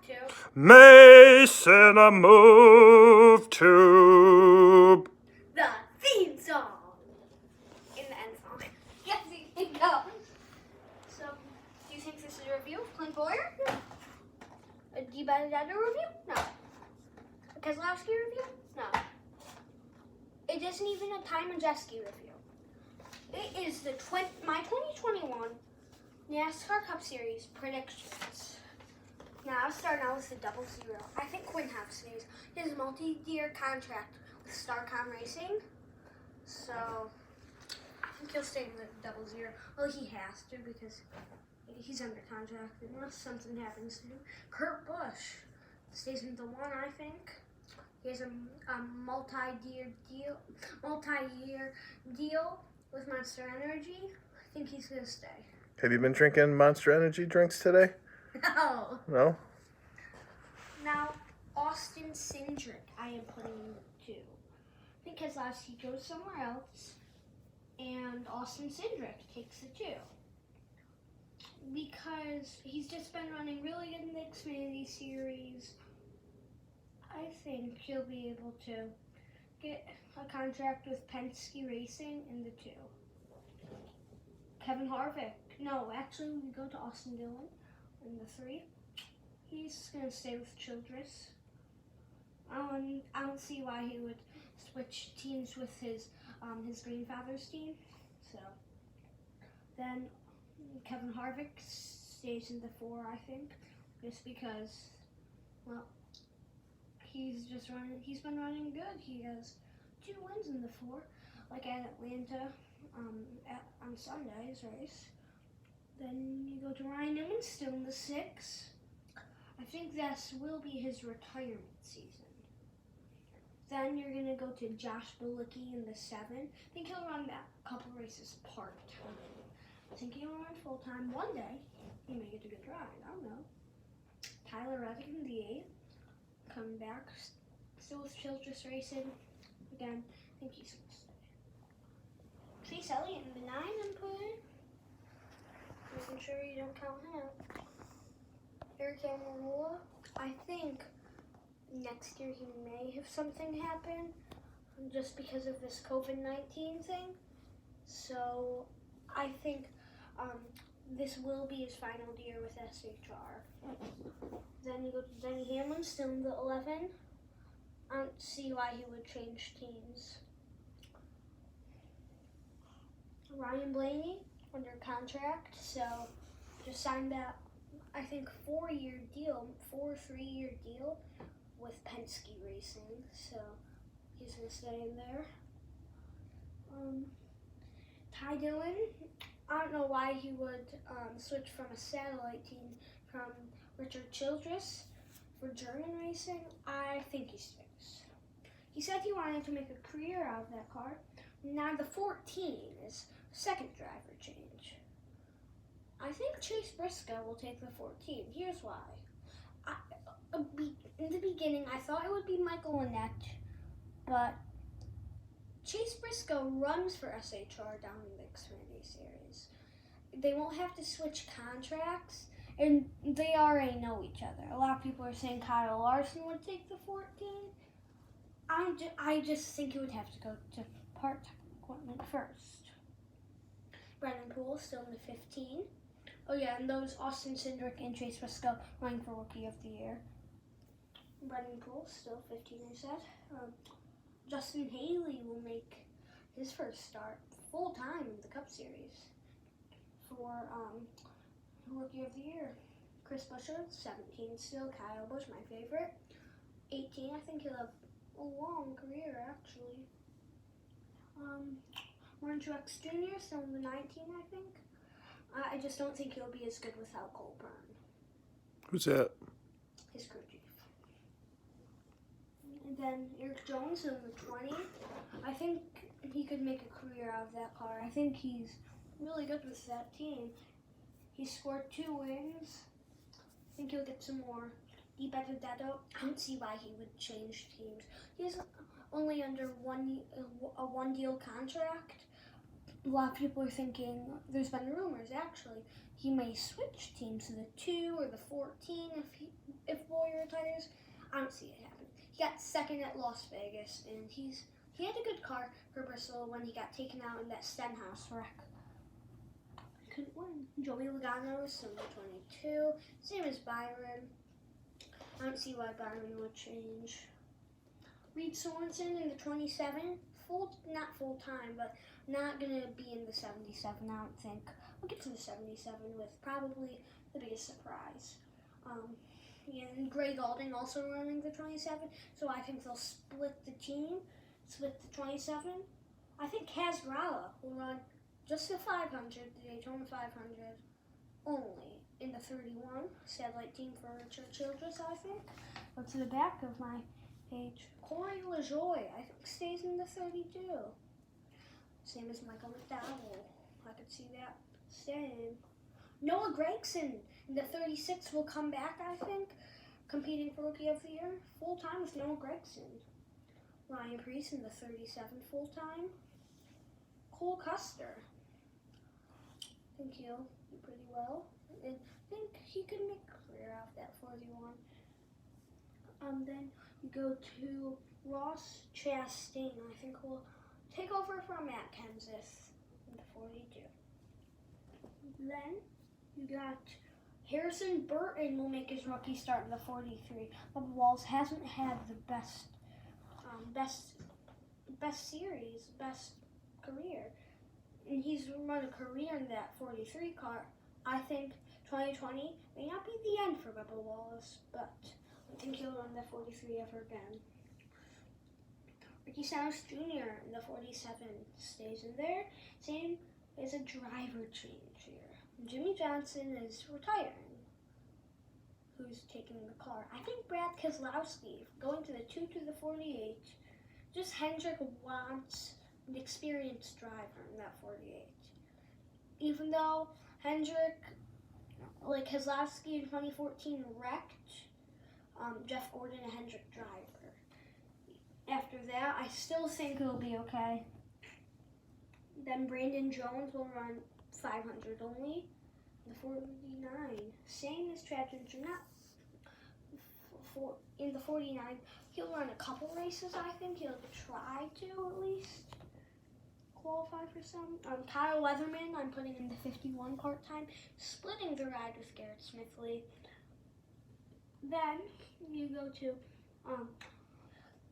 to Mason a move tube. the theme song. In the end song. Yes, you can go. So, do you think this is a review of Clint Boyer? A D-Better review? No. A Keselowski review? No. It isn't even a Ty Majeski review. It is my 2021 NASCAR Cup Series predictions. Now, I'll start out with the 00. I think Quinn stays. He has a multi-year contract with Starcom Racing. So, I think he'll stay in the 00. Well, he has to because he's under contract unless something happens to him. Kurt Busch stays in the 1, I think. He has a multi-year deal with Monster Energy. I think he's going to stay. Have you been drinking Monster Energy drinks today? No. No? Now, Austin Cindric, I am putting 2. Because he goes somewhere else, and Austin Cindric takes the 2. Because he's just been running really good in the Xfinity Series. I think he'll be able to get a contract with Penske Racing in the 2. Kevin Harvick. No, actually, we go to Austin Dillon in the 3. He's going to stay with Childress. I don't see why he would switch teams with his grandfather's team. So then Kevin Harvick stays in the 4, I think, just because, well, he's been running good. He has 2 wins in the 4, like at Atlanta on Sunday's race. Then you go to Ryan Newman, still in the 6. I think this will be his retirement season. Then you're going to go to Josh Bilicki in the 7. I think he'll run that couple races part-time. I think he'll run full-time one day. He may get a good ride. I don't know. Tyler Reddick in the 8. Coming back. Still with Childress Racing. Again, I think he's going to stay. Chase Elliott in the 9 I'm putting. Making sure you don't count him. Eric Almirola. I think next year he may have something happen just because of this COVID-19 thing. So I think this will be his final year with SHR. Then you go to Denny Hamlin, still in the 11. I don't see why he would change teams. Ryan Blaney under contract, so just signed that, I think, 4-3-year deal with Penske Racing, so he's going to stay in there. Ty Dillon, I don't know why he would switch from a satellite team from Richard Childress for German Racing. I think he stays. He said he wanted to make a career out of that car. Now the 14 is second driver change. I think Chase Briscoe will take the 14. Here's why. In the beginning, I thought it would be Michael Annett, but Chase Briscoe runs for SHR down in the Xfinity Series. They won't have to switch contracts, and they already know each other. A lot of people are saying Kyle Larson would take the 14. I just think he would have to go to part-time equipment first. Brendan Poole still in the 15. Oh yeah, and those Austin Cindric and Chase Briscoe running for Rookie of the Year. Brendan Poole still 15, I said. Justin Haley will make his first start full-time in the Cup Series for Rookie of the Year. Chris Buescher, 17 still. Kyle Busch, my favorite. 18, I think he'll have a long career, actually. Warren Truex Jr., still in the 19, I think. I just don't think he'll be as good without Cole Byrne. Who's that? His crew chief. And then Eric Jones in the 20. I think he could make a career out of that car. I think he's really good with that team. He scored 2 wins. I think he'll get some more. I don't see why he would change teams. He's only under a one-deal contract. a lot of people are thinking, there's been rumors actually, he may switch teams to the 2 or the 14 if Boy retires. I don't see it happening. He got second at Las Vegas, and he had a good car for Bristol when he got taken out in that Stenhouse wreck. Couldn't win. Joey Logano is still in the 22, same as Byron. I don't see why Byron would change. Reed Sorensen in the 27, not full time, but not gonna be in the 77. I don't think. We'll get to the 77 with probably the biggest surprise. And Greg Alding also running the 27, so I think they'll split the team, split the 27. I think Kaz Gralla will run just the 500, the Daytona 500, only in the 31. Satellite team for Richard Childress, I think. Go to the back of my page. Corey LaJoie, I think, stays in the 32. Same as Michael McDowell. I could see that staying. Noah Gragson in the 36 will come back, I think, competing for Rookie of the Year full time with Noah Gragson. Ryan Preece in the 37 full time. Cole Custer. I think he'll do pretty well. I think he could make a career out of that 41. Then you go to Ross Chastain. I think will take over from Matt Kenseth in the 42. Then you got Harrison Burton will make his rookie start in the 43. Bubba Wallace hasn't had the best series, best career, and he's run a career in that 43 car. I think 2020 may not be the end for Bubba Wallace, but I think he'll run the 43 ever again. Ricky Stenhouse Jr. in the 47 stays in there. Same as a driver change here. Jimmy Johnson is retiring. Who's taking the car? I think Brad Keselowski going to the 2 to the 48. Just Hendrick wants an experienced driver in that 48. Even though Hendrick, like Keselowski in 2014, wrecked Jeff Gordon, a Hendrick driver. After that, I still think it'll be okay. Then Brandon Jones will run 500 only. The 49, same as Chad Ginger, not in the 49. He'll run a couple races, I think. He'll try to at least qualify for some. Kyle Leatherman, I'm putting in the 51 part-time, splitting the ride with Garrett Smithley. Then you go to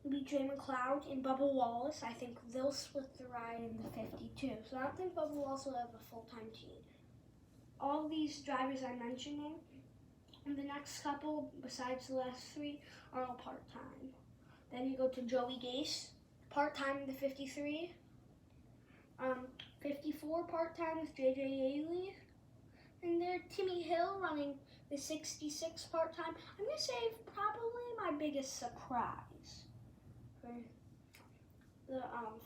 BJ McLeod and Bubba Wallace. I think they'll split the ride in the 52. So I don't think Bubba Wallace will have a full-time team. All these drivers I'm mentioning, and the next couple, besides the last 3, are all part-time. Then you go to Joey Gase, part-time in the 53. 54 part-time with JJ Yaley. And there, Timmy Hill running the 66 part-time. I'm going to say probably my biggest surprise for the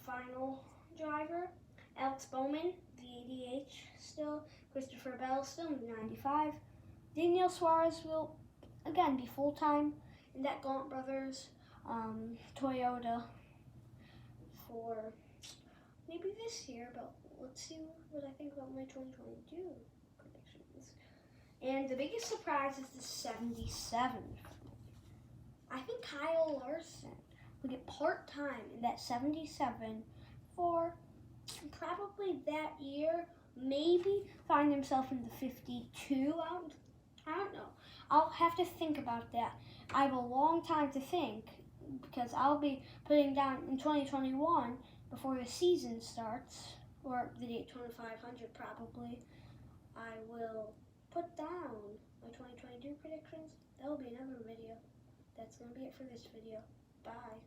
final driver. Alex Bowman, the 88 still. Christopher Bell still in the 95. Daniel Suarez will again be full-time in that Gaunt Brothers Toyota for maybe this year, but let's see what I think about my 2022 predictions. And the biggest surprise is the 77. I think Kyle Larson will get part-time in that 77 for probably that year. Maybe find himself in the 52. I don't know. I'll have to think about that. I have a long time to think because I'll be putting down in 2021 before the season starts, or the Daytona 500 probably. I will put down my 2022 predictions. That will be another video. That's going to be it for this video. Bye.